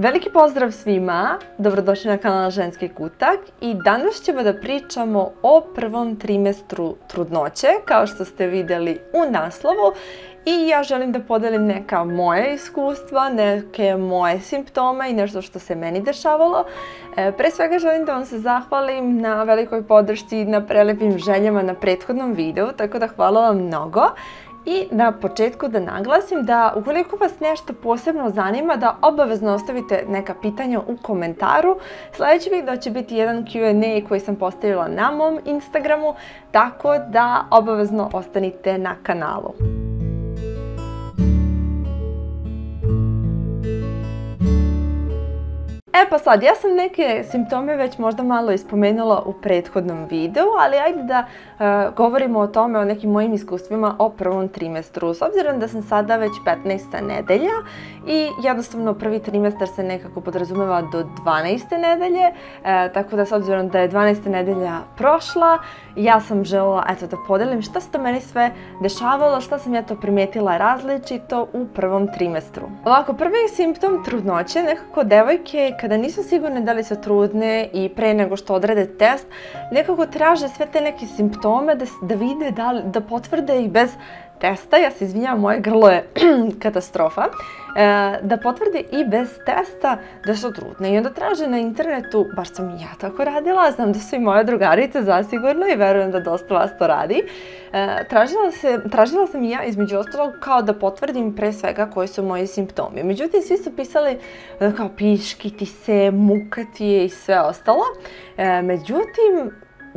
Veliki pozdrav svima, dobrodošli na kanal Ženski kutak i danas ćemo da pričamo o prvom trimestru trudnoće, kao što ste vidjeli u naslovu. I ja želim da podelim neka moja iskustva, neke moje simptome i nešto što se meni dešavalo. Pre svega želim da vam se zahvalim na velikoj podršci i na prelepim željama na prethodnom videu, tako da hvala vam mnogo. I na početku da naglasim da ukoliko vas nešto posebno zanima da obavezno ostavite neka pitanja u komentaru. Sljedeći video će biti jedan Q&A koji sam postavila na mom Instagramu, tako da obavezno ostanite na kanalu. Pa sad, ja sam neke simptome već možda malo ispomenula u prethodnom videu, ali ajde da govorimo o tome, o nekim mojim iskustvima o prvom trimestru. S obzirom da sam sada već 15. nedelja i jednostavno prvi trimestar se nekako podrazumeva do 12. nedelje, tako da s obzirom da je 12. nedelja prošla, ja sam željela da podelim šta se to meni sve dešavalo, šta sam ja to primijetila različito u prvom trimestru. Ovako, prvi simptom trudnoće, nekako devojke kada nisu sigurne da li su trudne i pre nego što odrede test, nekako traže sve te neke simptome da vide, da potvrde i bez testa, ja se izvinjavam, moje grlo je katastrofa, da potvrde i bez testa da su trudne. I onda traže na internetu, baš sam i ja tako radila, znam da su i moje drugarice zasigurno i verujem da dosta vas to radi. Tražila sam i ja između ostalog kao da potvrdim pre svega koji su moji simptomi. Međutim, svi su pisali kao piškiti se, mukati je i sve ostalo. Međutim,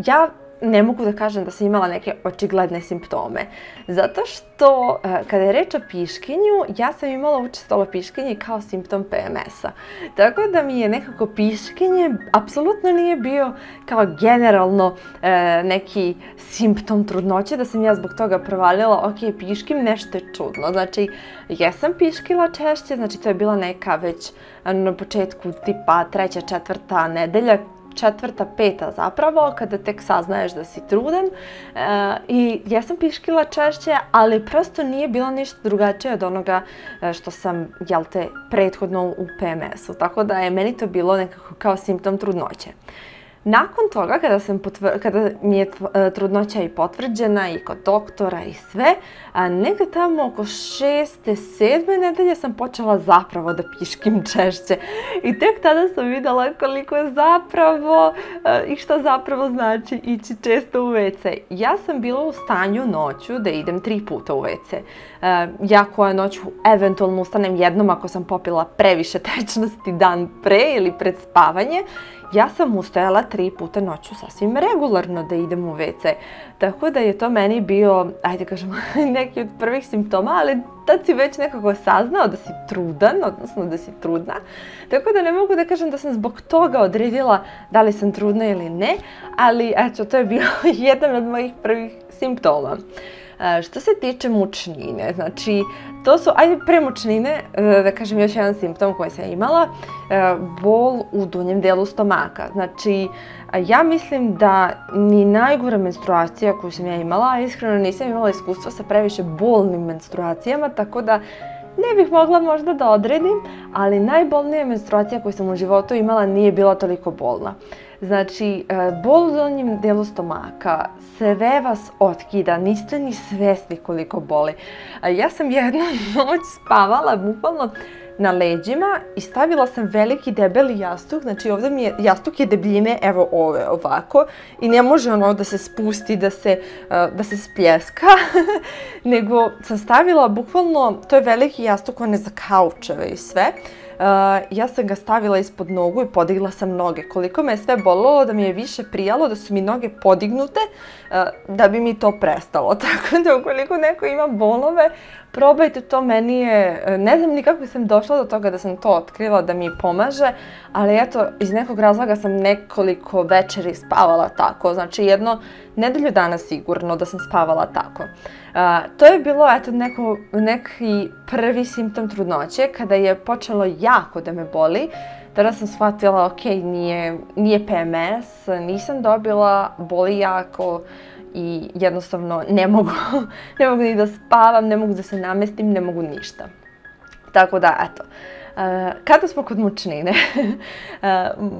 ja ne mogu da kažem da sam imala neke očigledne simptome. Zato što kada je reč o piškinju, ja sam imala učestalo piškinje kao simptom PMS-a. Tako da mi je nekako piškinje apsolutno nije bio kao generalno neki simptom trudnoće, da sam ja zbog toga provalila, ok, piškim, nešto je čudno. Znači, jesam piškila češće, znači to je bila neka već na početku tipa 3., 4. nedelja, 4., 5. zapravo, kada tek saznaješ da si trudan. I ja sam piškila češće, ali prosto nije bilo ništa drugačije od onoga što sam, prethodno u PMS-u. Tako da je meni to bilo nekako kao simptom trudnoće. Nakon toga, kada mi je trudnoća i potvrđena i kod doktora i sve, negdje tamo oko 6., 7. nedelje sam počela zapravo da piškim češće. I tek tada sam vidjela koliko je zapravo i šta zapravo znači ići često u WC. Ja sam bila u stanju noću da idem 3 puta u WC. Ja koja noću eventualno ustanem jednom ako sam popila previše tečnosti dan pre ili pred spavanje, ja sam ustajala 3 puta noću sasvim regularno da idem u WC. Tako da je to meni bio, ajde kažemo, neki od prvih simptoma, ali tad si već nekako saznao da si trudan, odnosno da si trudna. Tako da ne mogu da kažem da sam zbog toga odredila da li sam trudna ili ne, ali eto, to je bio jedan od mojih prvih simptoma. Što se tiče mučnine, znači to su, ajde pre mučnine, da kažem još jedan simptom koji sam imala, bol u donjem delu stomaka. Znači, ja mislim da ni najgora menstruacija koju sam ja imala, a iskreno nisam imala iskustva sa previše bolnim menstruacijama, tako da ne bih mogla možda da odredim, ali najbolnija menstruacija koju sam u životu imala nije bila toliko bolna. Znači, bol u donjem delu stomaka, sve vas otkida, niste ni svesni koliko boli. Ja sam jednu noć spavala bukvalno na leđima i stavila sam veliki debeli jastuk, znači ovdje mi je, jastuk je debljine, evo ove, ovako, i ne može ono da se spusti, da se spljeska, nego sam stavila bukvalno, to je veliki jastuk, on je za kaučeve i sve, ja sam ga stavila ispod nogu i podigla sam noge. Koliko me je sve bolilo da mi je više prijalo, da su mi noge podignute, da bi mi to prestalo. Tako da ukoliko neko ima bolove, probajte to, meni je, ne znam ni kako sam došla do toga da sam to otkrila da mi pomaže, ali eto, iz nekog razloga sam nekoliko večeri spavala tako, znači jedno nedelju dana sigurno da sam spavala tako. To je bilo eto neki prvi simptom trudnoće kada je počelo jako da me boli. Tada sam shvatila, ok, nije PMS, nisam dobila, boli jako i jednostavno ne mogu ni da spavam, ne mogu da se namestim, ne mogu ništa. Tako da, eto. Kada smo kod mučnine,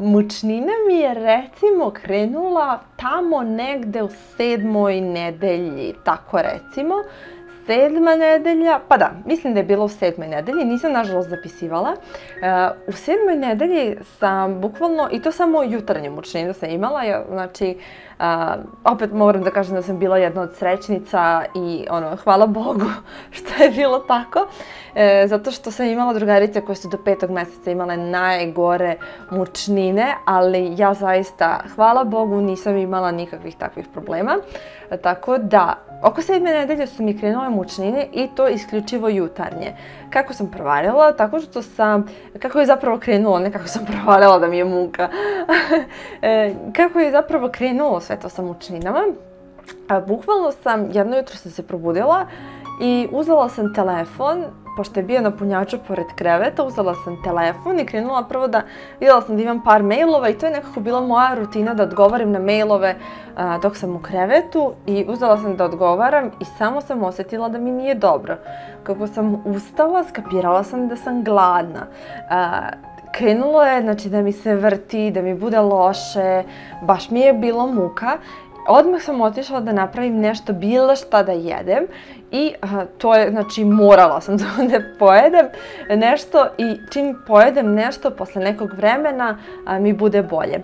mučnina mi je recimo krenula tamo negde u 7. nedelji, tako recimo. 7. nedelja, pa da, mislim da je bilo u 7. nedelji, nisam nažalost zapisivala. U 7. nedelji sam bukvalno, i to samo jutarnju mučninu sam imala, znači, opet moram da kažem da sam bila jedna od srećnica i hvala Bogu što je bilo tako, zato što sam imala drugarice koje su do 5. meseca imale najgore mučnine, ali ja zaista, hvala Bogu, nisam imala nikakvih takvih problema, tako da oko 7. nedelje su mi krenule mučnine i to isključivo jutarnje. Kako sam provalila? Tako što sam, kako je zapravo krenulo, ne kako sam provalila da mi je muka, kako je zapravo krenulo sve to sa mučninama. Bukvalno sam, jedno jutro sam se probudila i uzela sam telefon, pošto je bio na punjaču pored kreveta, uzela sam telefon i krenula prvo vidjela sam da imam par mailova i to je nekako bila moja rutina da odgovorim na mailove dok sam u krevetu i uzela sam da odgovaram i samo sam osjetila da mi nije dobro. Kako sam ustala, skapirala sam da sam gladna. Krenulo je, znači, da mi se vrti, da mi bude loše, baš mi je bilo muka. Odmah sam otišla da napravim nešto, bilo šta da jedem i to je, znači, morala sam da pojedem nešto i čim pojedem nešto, posle nekog vremena mi bude bolje.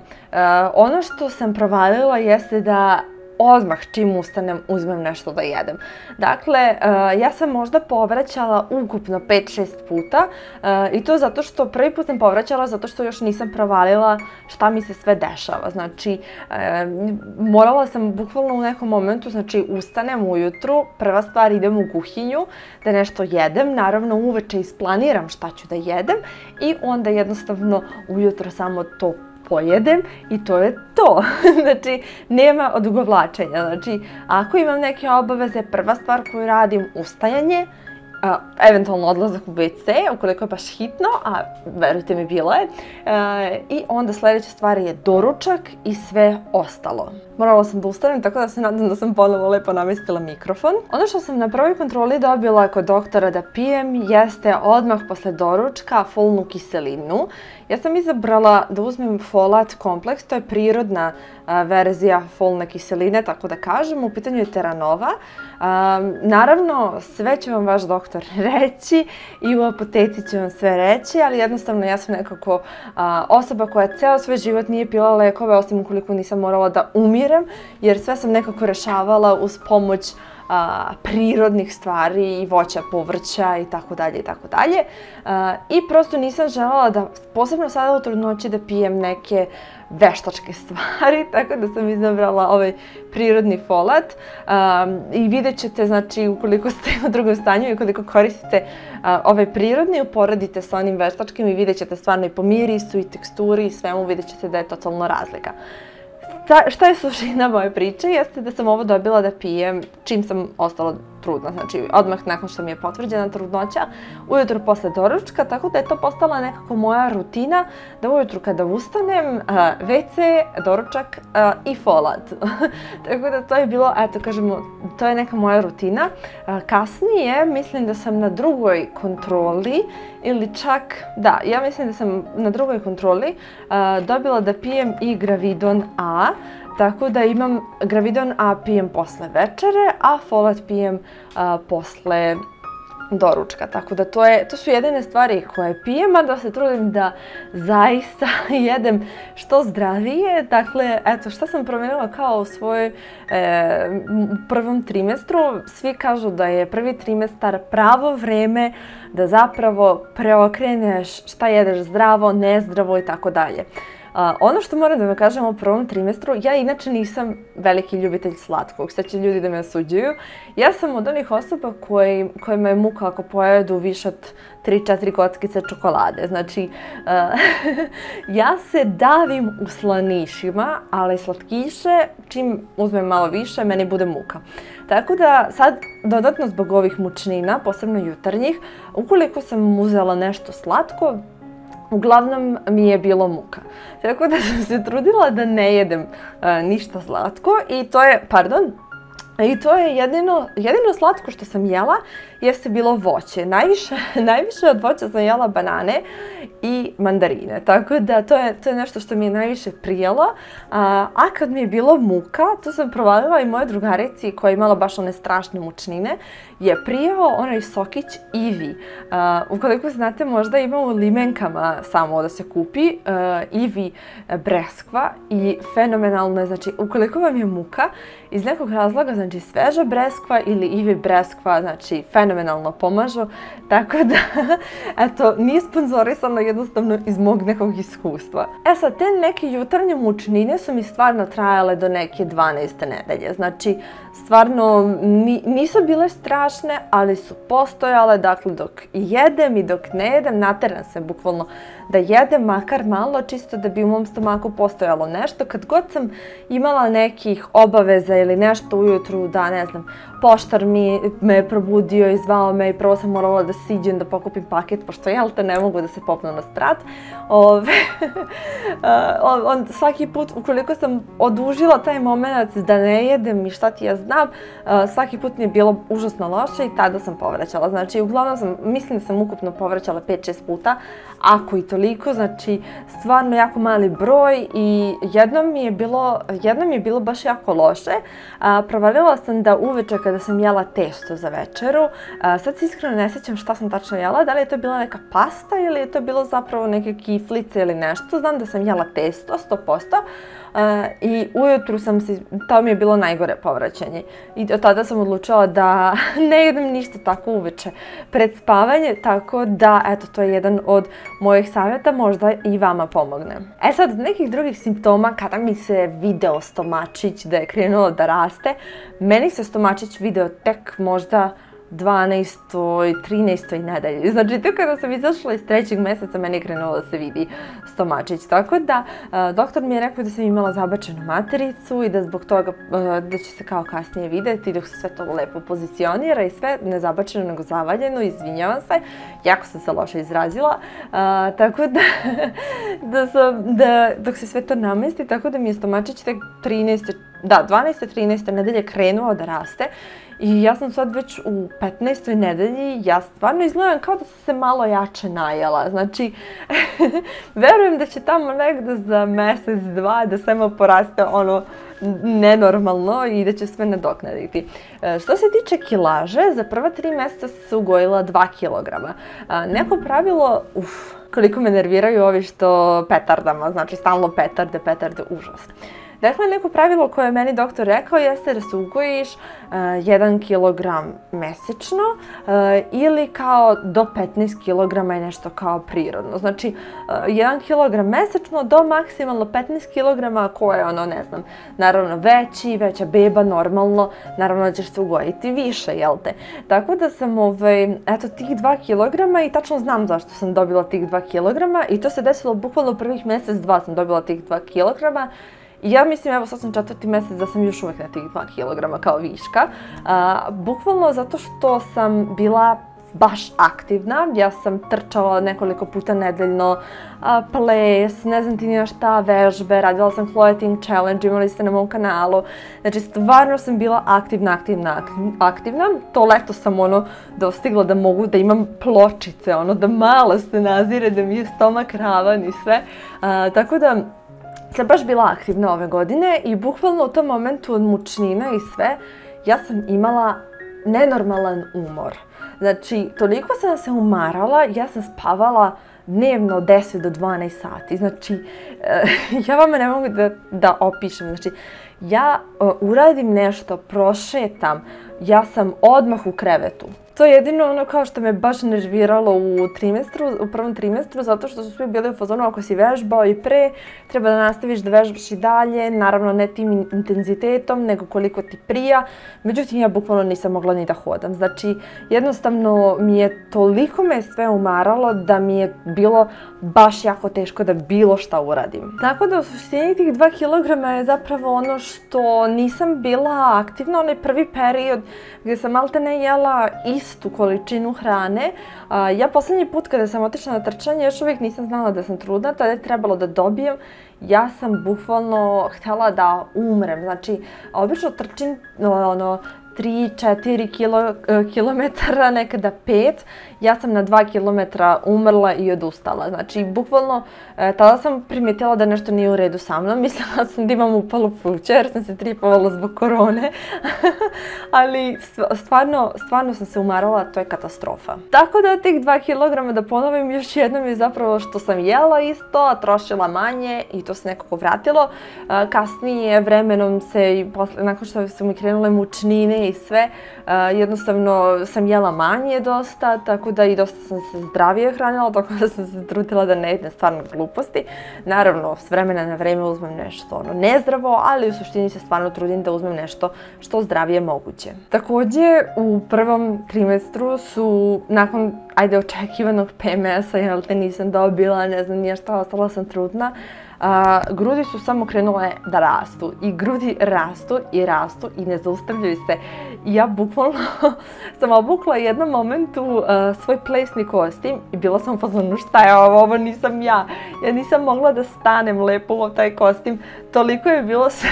Ono što sam provalila jeste da odmah čim ustanem uzmem nešto da jedem. Dakle, ja sam možda povraćala ukupno 5-6 puta i to zato što prvi put sam povraćala zato što još nisam provalila šta mi se sve dešava. Znači, morala sam bukvalno u nekom momentu, znači ustanem ujutru, prva stvar idem u kuhinju da nešto jedem, naravno uveče isplaniram šta ću da jedem i onda jednostavno ujutro samo to pojedem i to je to. Znači, nema odugovlačenja. Znači, ako imam neke obaveze, prva stvar koju radim, ustajanje, eventualno odlazak u WC, ukoliko je baš hitno, a verujte mi bilo je, i onda sljedeća stvar je doručak i sve ostalo. Morala sam da ustanem, tako da se nadam da sam ponovo lepo namestila mikrofon. Ono što sam na prvoj kontroli dobila kod doktora da pijem jeste odmah posle doručka folnu kiselinu. Ja sam izabrala da uzmem folat kompleks, to je prirodna verzija folne kiseline, tako da kažem, u pitanju je Terranova. Naravno, sve će vam vaš doktor reći i u apoteci će vam sve reći, ali jednostavno ja sam nekako osoba koja ceo svoj život nije pila lekove, osim ukoliko nisam morala da umirem, jer sve sam nekako rešavala uz pomoć prirodnih stvari i voća, povrća i tako dalje i tako dalje. I prosto nisam želela da, posebno sada u trudnoći, da pijem neke veštačke stvari, tako da sam izabrala ovaj prirodni folat. I vidjet ćete, znači, ukoliko ste u drugom stanju i ukoliko koristite ovaj prirodni, uporedite sa onim veštačkim i vidjet ćete stvarno i po mirisu i teksturi i svemu, vidjet ćete da je totalno razlika. Šta je suština moje priče? Jeste da sam ovo dobila da pijem čim sam ostala trudna, znači odmah nakon što mi je potvrđena trudnoća, ujutro posle doručka, tako da je to postala nekako moja rutina, da ujutru kada ustanem, WC, doručak i folat. Tako da to je bilo, eto kažemo, to je neka moja rutina. Kasnije, mislim da sam na drugoj kontroli, ili čak, da, ja mislim da sam na drugoj kontroli dobila da pijem i Gravidon A, tako da imam Gravidon A pijem posle večere, a folat pijem posle doručka. Tako da to su jedine stvari koje pijem, a da se trudim da zaista jedem što zdravije. Dakle, eto, šta sam promenila kao u svojoj prvom trimestru. Svi kažu da je prvi trimestar pravo vreme da zapravo preokreneš šta jedeš zdravo, nezdravo i tako dalje. Ono što moram da vam kažem u prvom trimestru, ja inače nisam veliki ljubitelj slatkog, sad će ljudi da me osuđuju. Ja sam od onih osoba kojima je muka ako pojedu više od 3-4 kockice čokolade. Znači, ja se davim u slanišima, ali slatkiše, čim uzmem malo više, meni bude muka. Tako da sad, dodatno zbog ovih mučnina, posebno jutarnjih, ukoliko sam uzela nešto slatko, uglavnom mi je bilo muka. Tako da sam se trudila da ne jedem ništa slatko i to je, I to je jedino slatko što sam jela jeste bilo voće. Najviše od voća sam jela banane i mandarine. Tako da to je nešto što mi je najviše prijelo. A kad mi je bilo muka, to sam provalila i moje drugarici koja je imala baš one strašne mučnine, je prijao onaj sokić Ivi. Ukoliko znate, možda ima u limenkama samo da se kupi Ivi breskva i fenomenalno je, znači ukoliko vam je muka, iz nekog razloga, znači sveža breskva ili Ivi breskva, znači fenomenalno pomažu, tako da, eto, nije sponzorisano, jednostavno iz mog nekog iskustva. Sad, te neke jutarnje mučnine su mi stvarno trajale do neke 12. nedelje, znači stvarno nisu bile strašne, ali su postojale, dakle dok jedem i dok ne jedem, nateram se bukvalno da jedem makar malo, čisto da bi u mom stomaku postojalo nešto. Kad god sam imala nekih obaveza ili nešto ujutru, da ne znam, poštar me je probudio i zvao me i prvo sam morala da siđem da pokupim paket, pošto jel te ne mogu da se popnu na sprat. Svaki put, ukoliko sam odužila taj moment da ne jedem i šta ti ja znam, svaki put mi je bilo užasno loše i tada sam povraćala. Znači, uglavnom mislim da sam ukupno povraćala 5-6 puta, ako i toliko, znači stvarno jako mali broj i jednom mi je bilo baš jako loše. Provalila sam da uveče kada sam jela testo za večeru, sad se iskreno ne sjećam šta sam tačno jela, da li je to bila neka pasta ili je to bilo zapravo neke kiflice ili nešto, znam da sam jela testo 100%. I ujutru to mi je bilo najgore povraćanje i od tada sam odlučila da ne jedem ništa tako uveče pred spavanje, tako da eto, to je jedan od mojih savjeta, možda i vama pomogne. Sad, od nekih drugih simptoma, kada mi se video stomačić da je krenulo da raste, meni se stomačić video tek možda 12. i 13. nedelji. Znači, to kada sam izašla iz 3. mjeseca, meni je krenulo da se vidi stomačić. Tako da, doktor mi je rekao da sam imala zabačenu matericu i da zbog toga da će se kao kasnije vidjeti dok se sve to lepo pozicionira i sve ne zabačeno nego zavaljeno, izvinjavam se, jako sam se loše izrazila. Tako da, dok se sve to namesti, tako da mi je stomačić tek 12. 13. nedelje krenuo da raste. I ja sam sad već u 15. nedelji, ja stvarno izgledam kao da sam se malo jače najela. Znači, verujem da će tamo negdje za mjesec, dva, da samo poraste ono nenormalno i da će sve nadoknaditi. Što se tiče kilaže, za prva 3 mjeseca sam se ugojila 2 kilograma. Neko pravilo, koliko me nerviraju ovi što petardama, znači stalno petarde, užas. Dakle, neko pravilo koje je meni doktor rekao jeste da se ugojiš 1 kilogram mesečno ili kao do 15 kilograma je nešto kao prirodno. Znači, 1 kilogram mesečno do maksimalno 15 kilograma koje je ono, ne znam, naravno veća beba, normalno, naravno da ćeš se ugojiti više, jel te? Tako da sam, eto, tih 2 kilograma i tačno znam zašto sam dobila tih 2 kilograma i to se desilo bukvalno prvih mjesec, dva sam dobila tih 2 kilograma. Ja mislim, evo sad sam 4. mjesec da sam još uvijek na tih 2 kilograma kao viška. Bukvalno zato što sam bila baš aktivna. Ja sam trčala nekoliko puta nedeljno, ples, ne znam ti ni na šta, vežbe, radila sam Cloeting Challenge, imali ste na mom kanalu. Znači, stvarno sam bila aktivna. To leto sam dostigla da mogu da imam pločice, da malo se nazire, da mi je stomak ravan i sve. Tako da sam baš bila aktivna ove godine i bukvalno u tom momentu od mučnina i sve, ja sam imala nenormalan umor. Znači, toliko sam se umarala, ja sam spavala dnevno 10 do 12 sati. Znači, ja vama ne mogu da opišem. Znači, ja uradim nešto, prošetam, ja sam odmah u krevetu. To je jedino ono kao što me baš nerviralo u prvom trimestru, zato što su svi bili u fazonu ako si vežbao i pre, treba da nastaviš da vežbaš i dalje, naravno ne tim intenzitetom, nego koliko ti prija. Međutim, ja bukvalno nisam mogla ni da hodam. Znači, jednostavno toliko me sve umaralo da mi je bilo baš jako teško da bilo šta uradim. Tako da u suštini tih 2 kilograma je zapravo ono što nisam bila aktivna, onaj prvi period gdje sam maltene jela istu količinu hrane. Ja poslednji put kada sam otišla na trčanje još uvijek nisam znala da sam trudna, tada je trebalo da dobijem. Ja sam bukvalno htjela da umrem, znači obično trčim 3-4 kilometara, nekada 5. Ja sam na 2 kilometra umrla i odustala. Znači, bukvalno, tada sam primijetila da nešto nije u redu sa mnom. Mislila sam da imam upalu pluća jer sam se tripovala zbog korone. Ali stvarno sam se umarala, to je katastrofa. Tako da tih 2 kilograma, da ponovim još jednom, je zapravo što sam jela isto, a trošila manje i to se nekako vratilo. Kasnije, vremenom se, nakon što su mi krenule mučnine i sve, jednostavno sam jela manje dosta, tako da i dosta sam se zdravije hranila, tako da sam se trudila da ne jedem stvarno gluposti. Naravno, s vremena na vreme uzmem nešto nezdravo, ali u suštini se stvarno trudim da uzmem nešto što zdravije moguće. Također, u prvom trimestru su, nakon, očekivanog PMS-a, jel te nisam dobila, ne znam nije šta, ostala sam trudna, grudi su samo krenule da rastu i grudi rastu i ne zaustavljaju se. I ja bukvalno sam obukla u jednom momentu svoj plesni kostim i bila sam u fazonu šta je ovo nisam ja. Ja nisam mogla da stanem lepo u taj kostim, toliko je bilo sve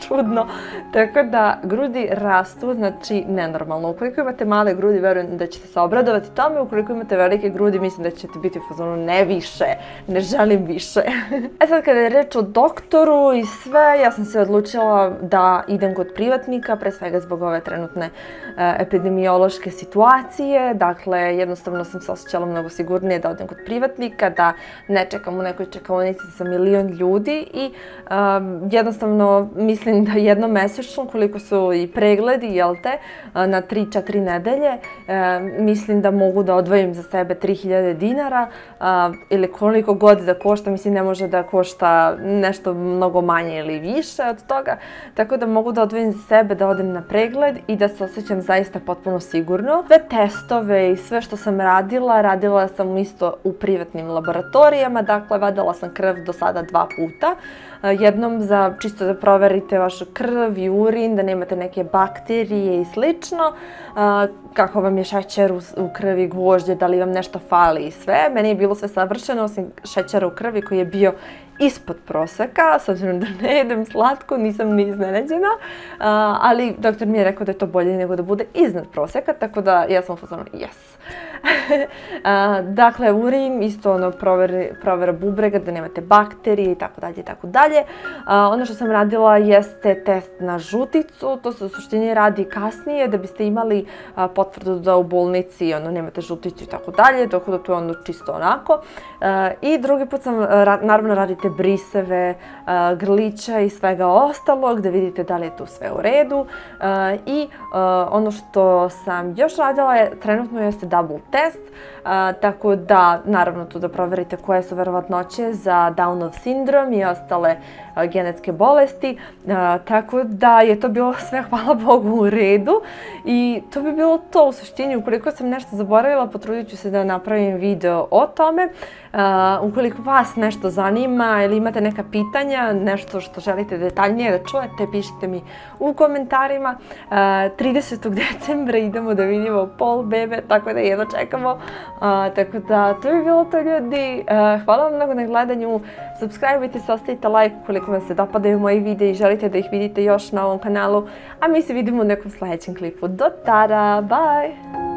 čudno. Tako da grudi rastu, znači nenormalno. Ukoliko imate male grudi, verujem da ćete se obradovati tome. Ukoliko imate velike grudi, mislim da ćete biti u fazonu ne više, ne želim više. Sad kada je reč o doktoru i sve, ja sam se odlučila da idem kod privatnika, pre svega zbog ove trenutne epidemiološke situacije. Dakle, jednostavno sam se osjećala mnogo sigurnije da odem kod privatnika, da ne čekam u nekoj čekaonici sa milion ljudi i jednostavno mislim da jednom mesečno, koliko su i pregledi, jel te, na 3-4 nedelje, mislim da mogu da odvojim za sebe 3000 dinara ili koliko god da košta, mislim ne može da košta nešto mnogo manje ili više od toga, tako da mogu da odvojim za sebe, da odem na pregled i da se osjećam zaista potpuno sigurno. Sve testove i sve što sam radila sam isto u privatnim laboratorijama, dakle vadila sam krv do sada 2 puta. Jednom za čisto da proverite vašu krv i urin, da nemate neke bakterije i slično, kako vam je šećer u krvi, gvožđe, da li vam nešto fali i sve. Meni je bilo sve savršeno osim šećera u krvi koji je bio ispod proseka, s obzirom da ne jedem slatko, nisam ni iznenađena, ali doktor mi je rekao da je to bolje nego da bude iznad proseka, tako da ja sam u fazonu yes. Dakle, urin, isto provera bubrega, da nemate bakterije i tako dalje i tako dalje. Ono što sam radila jeste test na žuticu, to se u suštini radi kasnije da biste imali potvrdu da u bolnici nemate žuticu i tako dalje, tako da to je čisto onako. I drugi put sam, naravno radite briseve, grlića i svega ostalog, da vidite da li je tu sve u redu. I ono što sam još radila trenutno jeste double test, tako da naravno tu da proverite koje su verovatnoće za Downov sindrom i ostale genetske bolesti, tako da je to bilo sve, hvala Bogu, u redu i to bi bilo to u suštini. Ukoliko sam nešto zaboravila, potrudit ću se da napravim video o tome. Ukoliko vas nešto zanima ili imate neka pitanja, nešto što želite detaljnije da čujete, pišite mi u komentarima. 30. decembra idemo da vidimo pol bebe, tako da jedno čekamo. Tako da to bi bilo to, ljudi. Hvala vam mnogo na gledanju. Subscribe-ite se, ostavite like ukoliko vam se dopadaju moji videi i želite da ih vidite još na ovom kanalu. A mi se vidimo u nekom sljedećem klipu. Do tada, bye!